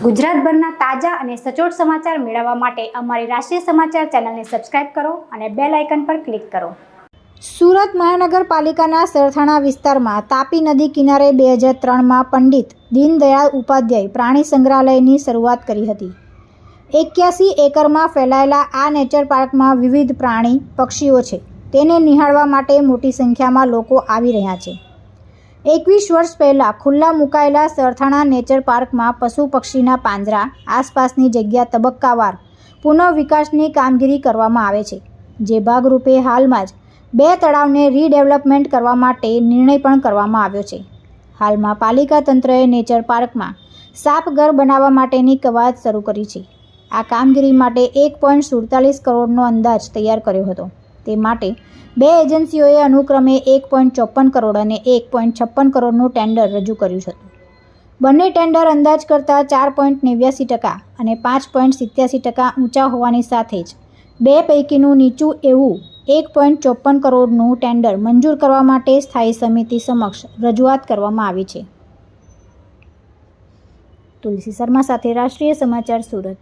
ગુજરાતભરના તાજા અને સચોટ સમાચાર મેળવવા માટે અમારી રાષ્ટ્રીય સમાચાર ચેનલને સબસ્ક્રાઇબ કરો અને બેલ આઇકન પર ક્લિક કરો। સુરત મહાનગરપાલિકાના સરથાણા વિસ્તારમાં તાપી નદી કિનારે 2003માં પંડિત દીનદયાળ ઉપાધ્યાય પ્રાણી સંગ્રહાલયની શરૂઆત કરી હતી। 81 એકરમાં ફેલાયેલા આ નેચર પાર્કમાં વિવિધ પ્રાણી પક્ષીઓ છે। તેને નિહાળવા માટે મોટી સંખ્યામાં લોકો આવી રહ્યા છે। 21 વર્ષ પહેલાં ખુલ્લા મુકાયેલા સરથાણા નેચર પાર્કમાં પશુ પક્ષીના પાંજરા આસપાસની જગ્યા તબક્કાવાર પુનઃ વિકાસની કામગીરી કરવામાં આવે છે, જે ભાગરૂપે હાલમાં જ 2 તળાવને રીડેવલપમેન્ટ કરવા માટે નિર્ણય પણ કરવામાં આવ્યો છે। હાલમાં પાલિકા તંત્રએ નેચર પાર્કમાં સાપઘર બનાવવા માટેની કવાયત શરૂ કરી છે। આ કામગીરી માટે 1.47 કરોડનો અંદાજ તૈયાર કર્યો હતો। તે માટે 2 એજન્સીઓએ અનુક્રમે 1.54 કરોડ અને 1.56 કરોડનું ટેન્ડર રજૂ કર્યું હતું। બંને ટેન્ડર અંદાજ કરતાં 4.89% અને 5.87% ઊંચા હોવાની સાથે જ 2 પૈકીનું નીચું એવું 1.54 કરોડનું ટેન્ડર મંજૂર કરવા માટે સ્થાયી સમિતિ સમક્ષ રજૂઆત કરવામાં આવી છે। તુલસી શર્મા સાથે રાષ્ટ્રીય સમાચાર સુરત।